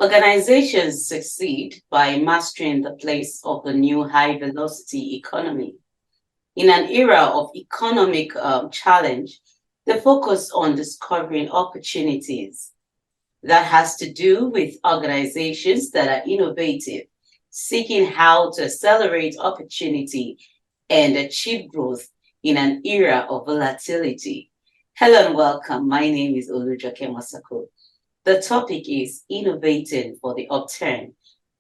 Organizations succeed by mastering the place of the new high-velocity economy. In an era of economic challenge, they focus on discovering opportunities. That has to do with organizations that are innovative, seeking how to accelerate opportunity and achieve growth in an era of volatility. Hello and welcome. My name is Olujoke Masako. The topic is Innovating for the Upturn.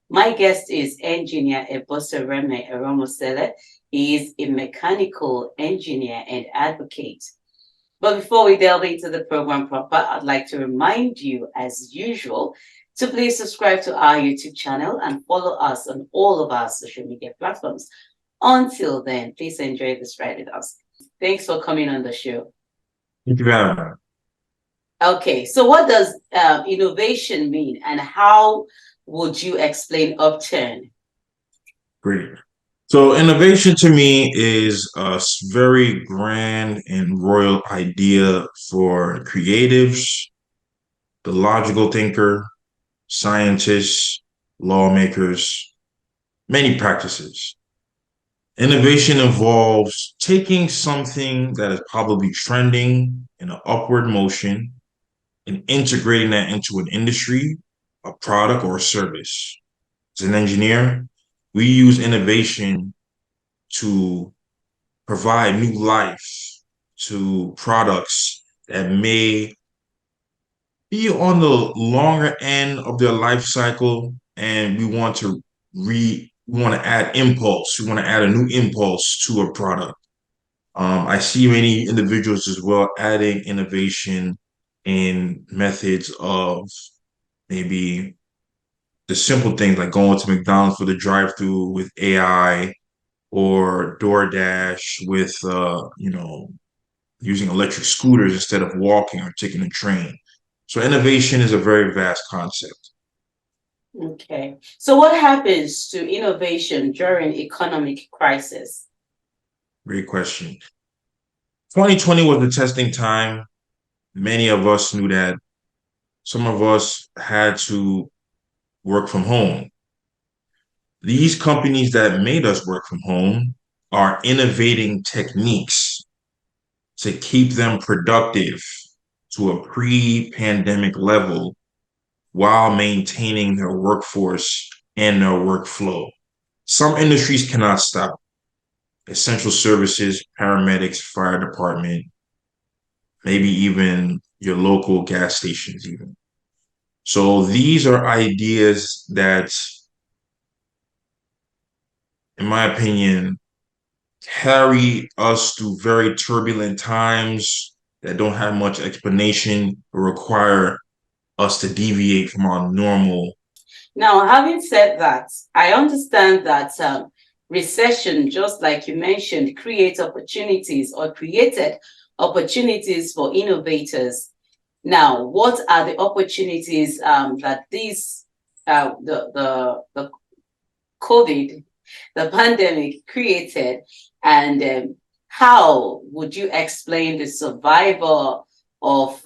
My guest is engineer Eboseremen Eromosele. He is a mechanical engineer and advocate. But before we delve into the program proper, I'd like to remind you, as usual, to please subscribe to our YouTube channel and follow us on all of our social media platforms. Until then, please enjoy this ride with us. Thanks for coming on the show. Thank you very much. Okay, so what does innovation mean, and how would you explain Upturn? Great. So innovation to me is a very grand and royal idea for creatives, the logical thinker, scientists, lawmakers, many practices. Innovation involves taking something that is probably trending in an upward motion and integrating that into an industry, a product, or a service. As an engineer, we use innovation to provide new life to products that may be on the longer end of their life cycle, and we want to add impulse. We want to add a new impulse to a product. I see many individuals as well adding innovation in methods of maybe the simple things like going to McDonald's for the drive-through with AI, or DoorDash with using electric scooters instead of walking or taking a train. So innovation is a very vast concept. Okay, so what happens to innovation during economic crisis? Great question. 2020 was the testing time. Many of us knew that. Some of us had to work from home. These companies that made us work from home are innovating techniques to keep them productive to a pre-pandemic level while maintaining their workforce and their workflow. Some industries cannot stop. Essential services, paramedics, fire department, maybe even your local gas stations even. So these are ideas that, in my opinion, carry us through very turbulent times that don't have much explanation or require us to deviate from our normal. Now, having said that, I understand that recession, just like you mentioned, creates opportunities or created opportunities for innovators. Now, what are the opportunities that the COVID, the pandemic created, and how would you explain the survival of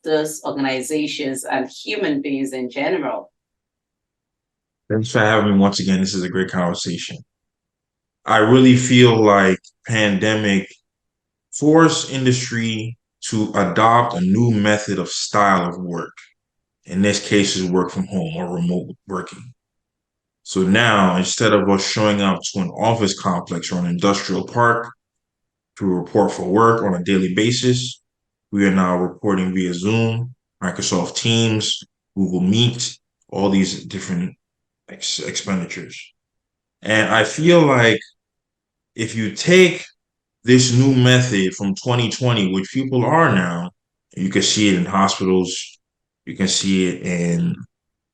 those organizations and human beings in general? Thanks for having me once again. This is a great conversation. I really feel like pandemic forced industry to adopt a new method of style of work. In this case, is work from home or remote working. So now, instead of us showing up to an office complex or an industrial park to report for work on a daily basis, we are now reporting via Zoom, Microsoft Teams, Google Meet, all these different expenditures. And I feel like if you take this new method from 2020, which people are now, you can see it in hospitals, you can see it in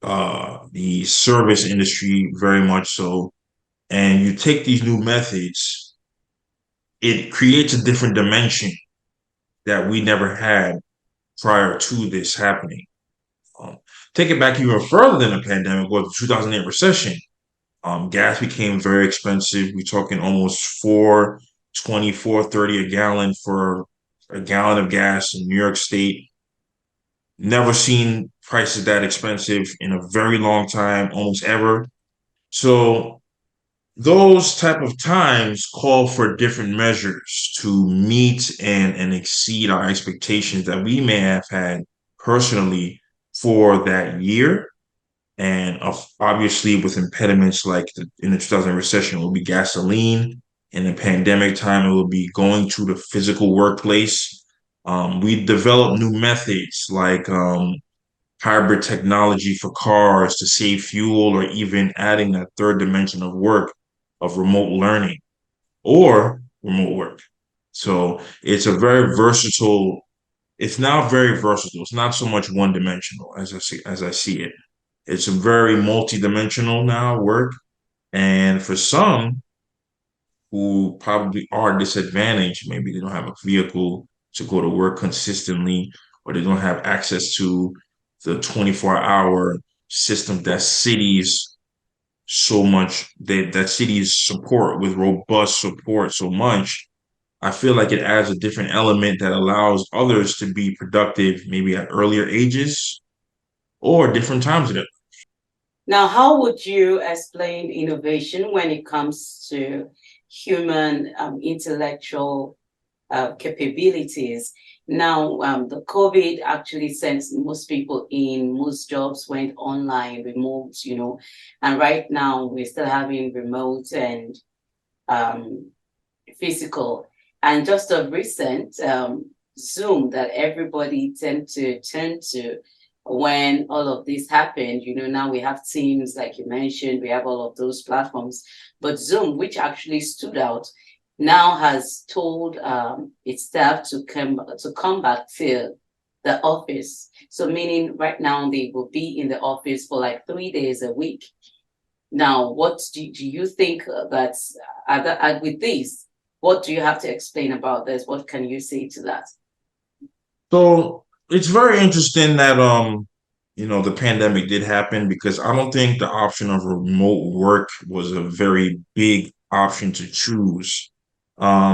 the service industry very much so, and you take these new methods, it creates a different dimension that we never had prior to this happening. Take it back even further than the pandemic was the 2008 recession. Gas became very expensive. We're talking almost 4.20, 4.30 a gallon for a gallon of gas in New York State. Never seen prices that expensive in a very long time, almost ever. So those type of times call for different measures to meet and exceed our expectations that we may have had personally for that year. And obviously, with impediments like in the 2000 recession, it will be gasoline. In the pandemic time, it will be going to the physical workplace. We developed new methods like hybrid technology for cars to save fuel, or even adding that third dimension of work of remote learning or remote work. So it's a very versatile. It's now very versatile. It's not so much one dimensional as I see it. It's a very multi-dimensional now work. And for some who probably are disadvantaged, maybe they don't have a vehicle to go to work consistently, or they don't have access to the 24-hour system that cities so much that cities support with robust support so much. I feel like it adds a different element that allows others to be productive maybe at earlier ages or different times of it. Now, how would you explain innovation when it comes to human intellectual capabilities? Now, the COVID actually sent most people in, most jobs went online, remote, and right now we're still having remote and um, physical. And just of recent, Zoom that everybody tend to turn to when all of this happened. Now we have Teams, like you mentioned, we have all of those platforms. But Zoom, which actually stood out, now has told its staff to come back to the office. So meaning right now they will be in the office for like 3 days a week. Now, what do you think that's with this? What do you have to explain about this? What can you say to that? So it's very interesting that the pandemic did happen, because I don't think the option of remote work was a very big option to choose.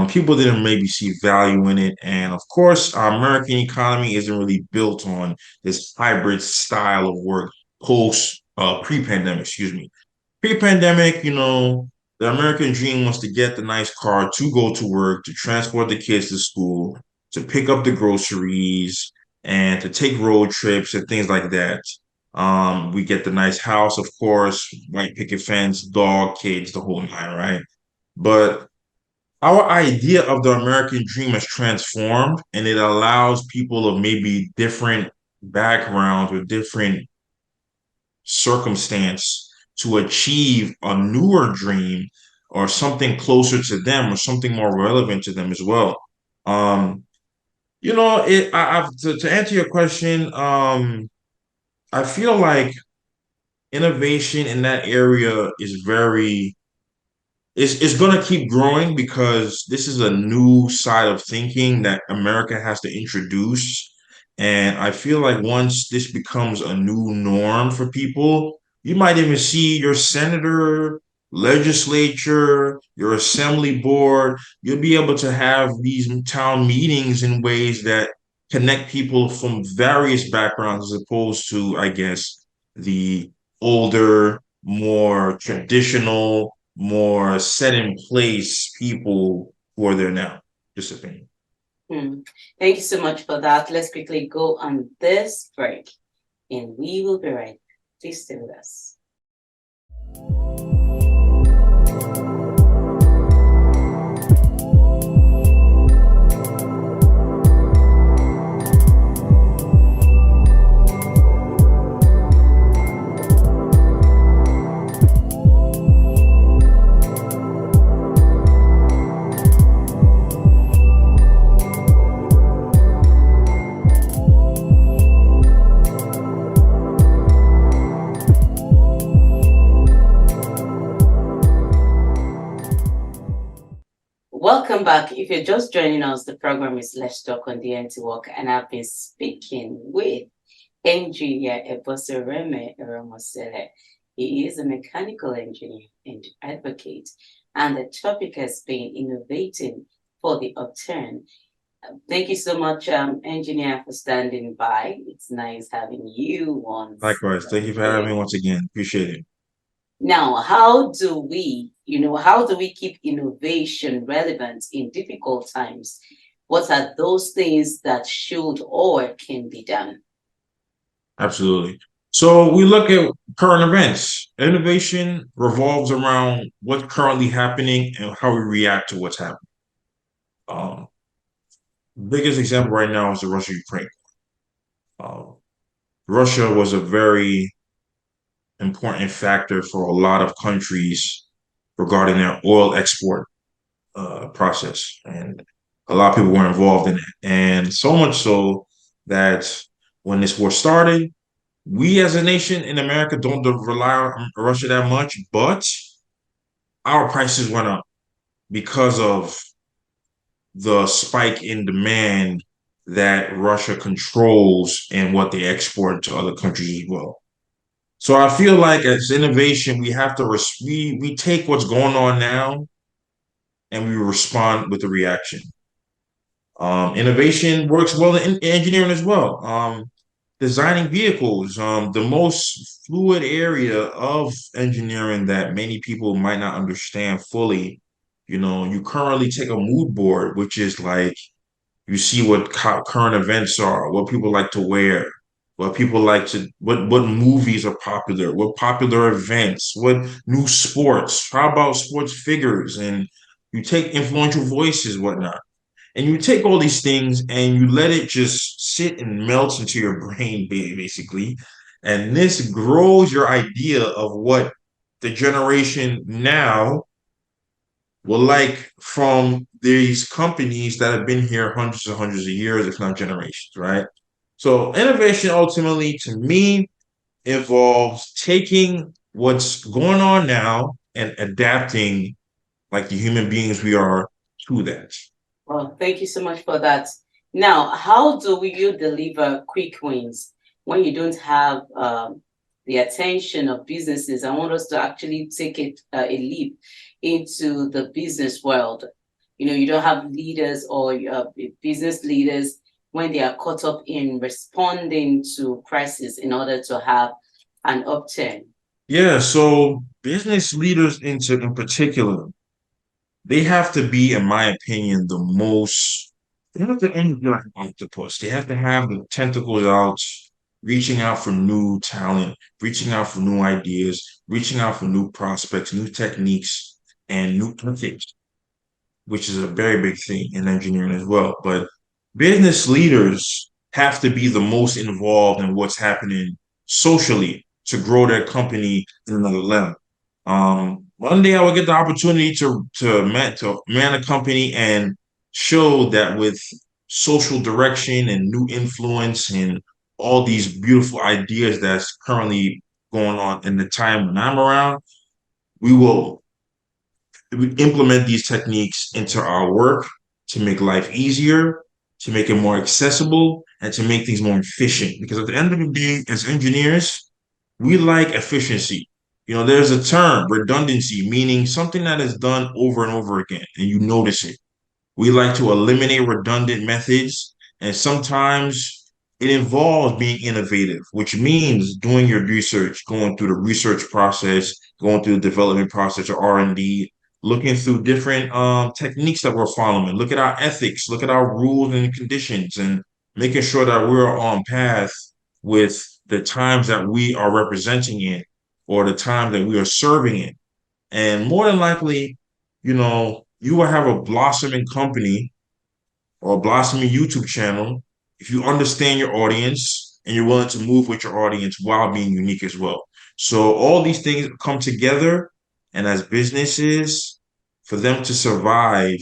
People didn't maybe see value in it, and of course, our American economy isn't really built on this hybrid style of work post pre-pandemic, excuse me. Pre-pandemic, the American dream was to get the nice car to go to work, to transport the kids to school, to pick up the groceries, and to take road trips and things like that. We get the nice house, of course, white picket fence, dog, kids, the whole nine, right? But our idea of the American dream has transformed, and it allows people of maybe different backgrounds or different circumstance to achieve a newer dream or something closer to them or something more relevant to them as well. Um, to answer your question, I feel like innovation in that area is very it's going to keep growing, because this is a new side of thinking that America has to introduce. And I feel like once this becomes a new norm for people, you might even see your senator, legislature, your assembly board, you'll be able to have these town meetings in ways that connect people from various backgrounds, as opposed to, I guess, the older, more traditional, more set in place people who are there now. Just opinion. Thank you so much for that. Let's quickly go on this break and we will be right back. Please stay with us. Welcome back. If you're just joining us, the program is Let's Talk on DNTWOK, and I've been speaking with Engineer Eboseremen Eromosele. He is a mechanical engineer and advocate, and the topic has been innovating for the upturn. Thank you so much, engineer, for standing by. It's nice having you once. Likewise, thank you for having me once again. Appreciate it. Now, how do we keep innovation relevant in difficult times? What are those things that should or can be done? Absolutely. So we look at current events. Innovation revolves around what's currently happening and how we react to what's happening. Um, Biggest example right now is the Russia-Ukraine. Uh, Russia was a very important factor for a lot of countries regarding their oil export process, and a lot of people were involved in it, and so much so that when this war started, we as a nation in America don't rely on Russia that much, but our prices went up because of the spike in demand that Russia controls and what they export to other countries as well. So I feel like as innovation, we have to we take what's going on now and we respond with a reaction. Innovation works well in engineering as well. Designing vehicles, the most fluid area of engineering that many people might not understand fully. You currently take a mood board, which is like you see what current events are, what people like to wear, what movies are popular, what popular events, what new sports, how about sports figures, and you take influential voices, whatnot. And you take all these things and you let it just sit and melt into your brain, basically. And this grows your idea of what the generation now will like from these companies that have been here hundreds and hundreds of years, if not generations, right? So innovation ultimately, to me, involves taking what's going on now and adapting like the human beings we are to that. Well, thank you so much for that. Now, how do you deliver quick wins when you don't have the attention of businesses? I want us to actually take a leap into the business world. You don't have leaders or business leaders when they are caught up in responding to crisis in order to have an upturn. Yeah, so business leaders in particular, they have to be, in my opinion, they have to end like an octopus. They have to have the tentacles out, reaching out for new talent, reaching out for new ideas, reaching out for new prospects, new techniques, and new ethics, which is a very big thing in engineering as well. But business leaders have to be the most involved in what's happening socially to grow their company to another level. One day I will get the opportunity to man a company and show that with social direction and new influence and all these beautiful ideas that's currently going on in the time when I'm around, we will we implement these techniques into our work to make life easier, to make it more accessible, and to make things more efficient. Because at the end of the day, as engineers, we like efficiency. There's a term, redundancy, meaning something that is done over and over again, and you notice it. We like to eliminate redundant methods, and sometimes it involves being innovative, which means doing your research, going through the research process, going through the development process or R&D, looking through different techniques that we're following. Look at our ethics, look at our rules and conditions, and making sure that we're on path with the times that we are representing in or the time that we are serving in. And more than likely, you will have a blossoming company or a blossoming YouTube channel if you understand your audience and you're willing to move with your audience while being unique as well. So all these things come together, and as businesses, for them to survive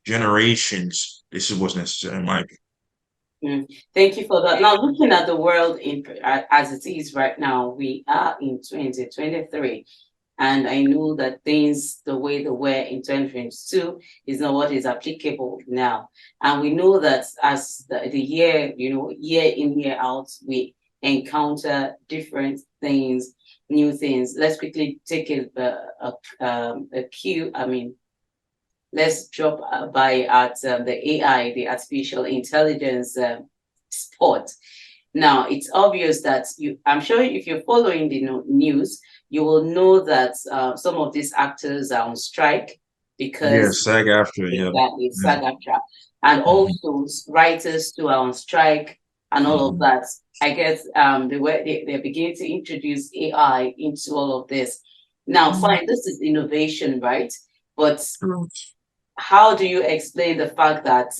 generations, this is what's necessary in my opinion. Thank you for that. Now, looking at the world as it is right now, we are in 2023. And I know that things, the way they were in 2022, is not what is applicable now. And we know that as the year, year in, year out, we encounter different things, new things. Let's quickly take a cue. let's drop by at the AI, the artificial intelligence spot. Now, it's obvious that I'm sure if you're following the news, you will know that some of these actors are on strike Yeah, because SAG after, yeah. exactly Yeah. SAG-AFTRA, and Mhm. also writers too are on strike and all of Mhm. that. I guess they're beginning to introduce AI into all of this. Now, fine, this is innovation, right? But Correct. how do you explain the fact that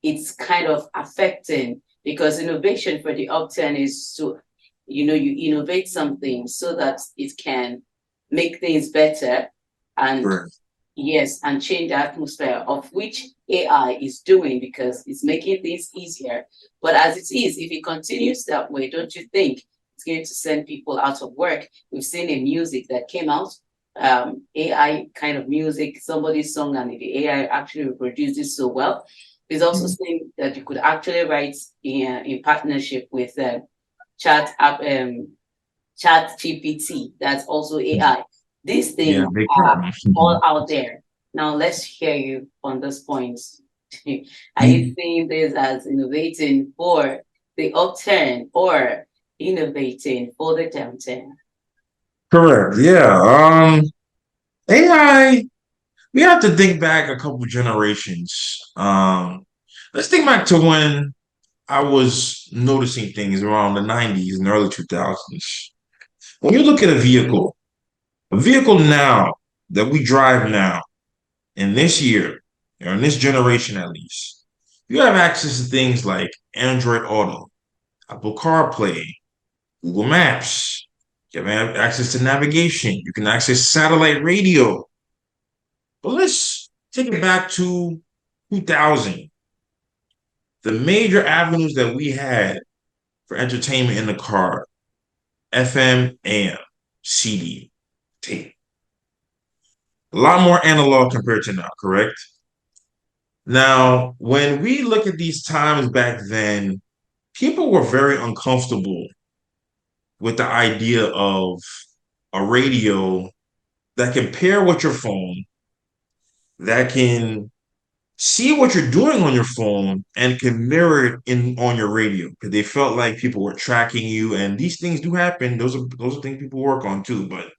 it's kind of affecting, because innovation for the Upturn is to, you innovate something so that it can make things better and Correct. yes, and change the atmosphere, of which AI is doing because it's making things easier. But as it is, if it continues that way, don't you think it's going to send people out of work? We've seen a music that came out, AI kind of music, somebody's song, and the AI actually reproduced it so well. There's also saying that you could actually write in partnership with chat app chat GPT, that's also AI. These Yeah, things big are problem. all out there. Now let's hear you on this point. Are you Mhm. seeing this as innovating for the upturn or innovating for the downturn? Correct. Yeah. AI, we have to think back a couple generations. Let's think back to when I was noticing things around the 90s and early 2000s. When you look at a vehicle now that we drive now, in this year, or in this generation at least, you have access to things like Android Auto, Apple CarPlay, Google Maps. You have access to navigation. You can access satellite radio. But let's take it back to 2000. The major avenues that we had for entertainment in the car: FM, AM, CD, tape. A lot more analog compared to now, correct? Now, when we look at these times back then, people were very uncomfortable with the idea of a radio that can pair with your phone, that can see what you're doing on your phone and can mirror it in on your radio, because they felt like people were tracking you, and these things do happen. Those are things people work on too. But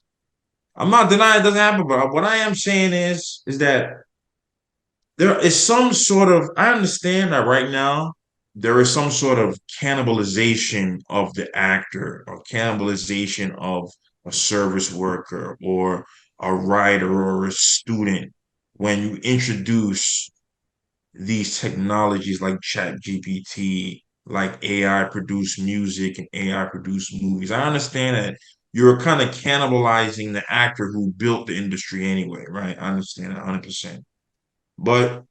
I'm not denying it doesn't happen. But what I am saying is that there is some sort of, I understand that right now there is some sort of cannibalization of the actor, or cannibalization of a service worker or a writer or a student when you introduce these technologies like chat GPT, like AI produced music and AI produced movies. I understand that you're kind of cannibalizing the actor who built the industry anyway, right? I understand that 100%. But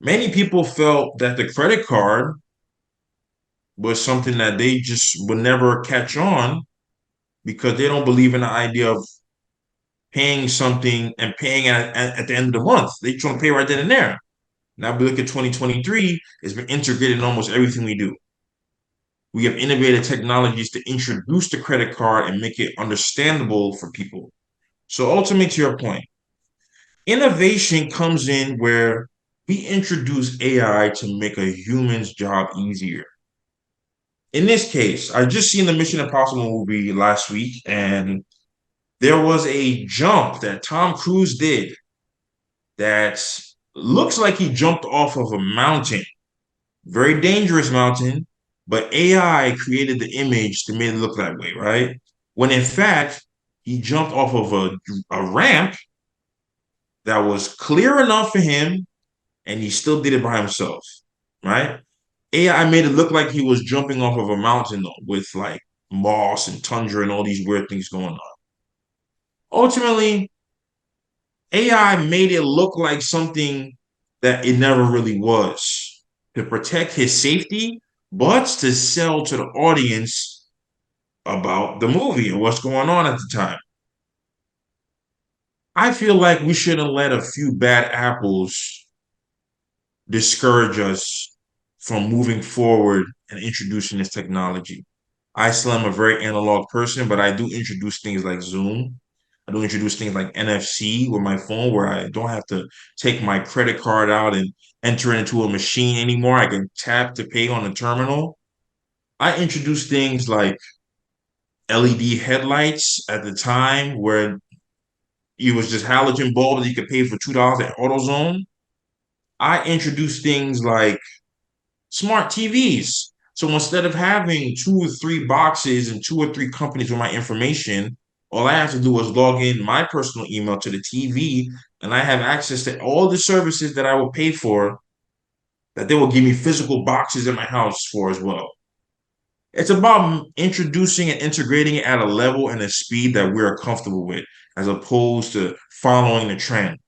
many people felt that the credit card was something that they just would never catch on, because they don't believe in the idea of paying something and paying at the end of the month. They trying to pay right then and there. Now we look at 2023, it's been integrated in almost everything we do. We have innovative technologies to introduce the credit card and make it understandable for people. So ultimately, to your point, innovation comes in where we introduce AI to make a human's job easier. In this case, I just seen the Mission Impossible movie last week, and there was a jump that Tom Cruise did that looks like he jumped off of a mountain, very dangerous mountain, but AI created the image to make it look that way, right? When in fact, he jumped off of a ramp that was clear enough for him, and he still did it by himself, right? AI made it look like he was jumping off of a mountain though, with like moss and tundra and all these weird things going on. Ultimately, AI made it look like something that it never really was, to protect his safety, but to sell to the audience about the movie and what's going on at the time. I feel like we shouldn't let a few bad apples discourage us from moving forward and introducing this technology. I still am a very analog person, but I do introduce things like Zoom. I do introduce things like NFC with my phone where I don't have to take my credit card out and enter it into a machine anymore. I can tap to pay on the terminal. I introduced things like LED headlights at the time where it was just halogen bulb that you could pay for $2 at AutoZone. I introduced things like smart TVs. So instead of having 2 or 3 boxes and 2 or 3 companies with my information, all I have to do is log in my personal email to the TV, and I have access to all the services that I will pay for that they will give me physical boxes in my house for as well. It's about introducing and integrating it at a level and a speed that we're comfortable with, as opposed to following the trend.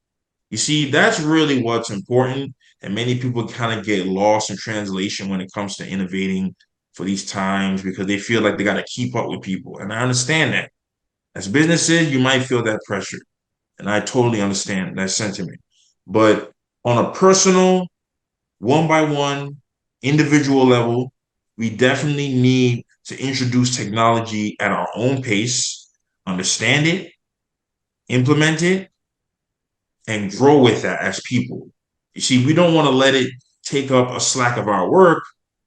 You see, that's really what's important. And many people kind of get lost in translation when it comes to innovating for these times because they feel like they got to keep up with people. And I understand that. As businesses, you might feel that pressure. And I totally understand that sentiment. But on a personal, one by one, individual level, we definitely need to introduce technology at our own pace, understand it, implement it, and grow with that as people. You see, we don't want to let it take up a slack of our work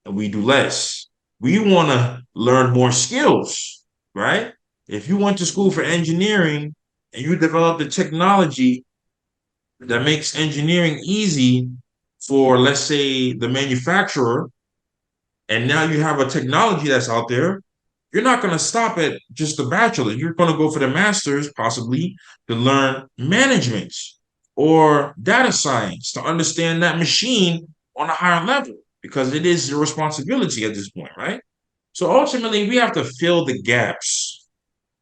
and we do less. We want to learn more skills, right? If you went to school for engineering and you developed a technology that makes engineering easy for, let's say, the manufacturer, and now you have a technology that's out there, you're not going to stop at just the bachelor. You're going to go for the master's, possibly, to learn management or data science to understand that machine on a higher level because it is your responsibility at this point, right? So ultimately, we have to fill the gaps.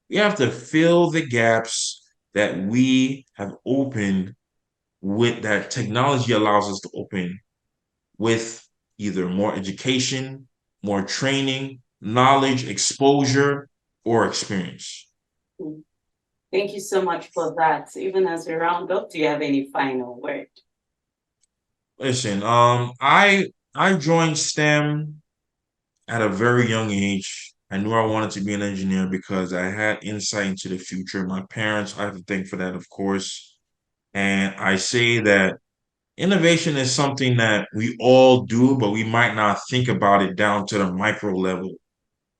We have to fill the gaps that we have opened with that technology allows us to open with either more education, more training, knowledge, exposure, or experience. Thank you so much for that. Even as we round up, do you have any final word? Listen, I joined STEM at a very young age. I knew I wanted to be an engineer because I had insight into the future. My parents, I have to thank for that, of course. And I say that innovation is something that we all do, but we might not think about it down to the micro level.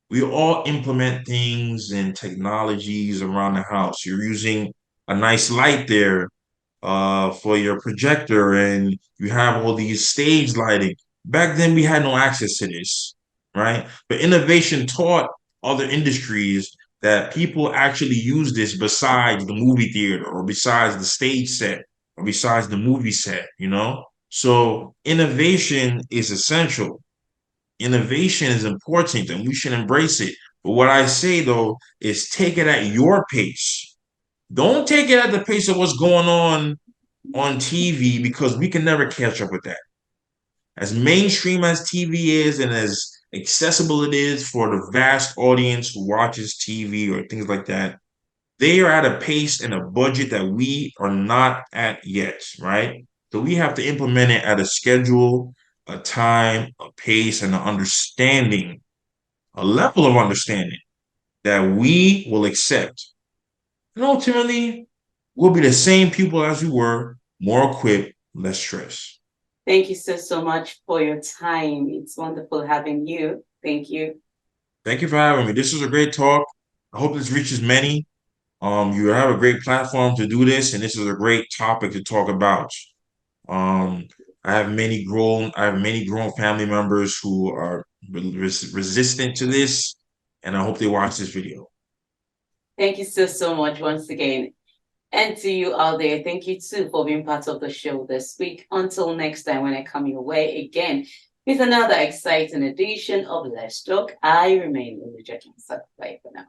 We all implement things and technologies around the house. You're using a nice light there for your projector, and you have all these stage lighting. Back then, we had no access to this, right? But innovation taught other industries that people actually use this besides the movie theater or besides the stage set or besides the movie set, you know? So innovation is essential. Innovation is important and we should embrace it. But what I say though is take it at your pace. Don't take it at the pace of what's going on TV because we can never catch up with that. As mainstream as TV is and as accessible it is for the vast audience who watches TV or things like that, they are at a pace and a budget that we are not at yet, right? So we have to implement it at a schedule, a time, a pace, and an understanding, a level of understanding that we will accept. And ultimately, we'll be the same people as we were, more equipped, less stress. Thank you so much for your time. It's wonderful having you. Thank you. Thank you for having me. This was a great talk. I hope this reaches many. You have a great platform to do this, and this is a great topic to talk about. Um, I have many grown family members who are resistant to this, and I hope they watch this video. Thank you so much once again. And to you out there, thank you too for being part of the show this week. Until next time, when I come your way again with another exciting edition of Let's Talk, I remain in the judgment. Bye for now.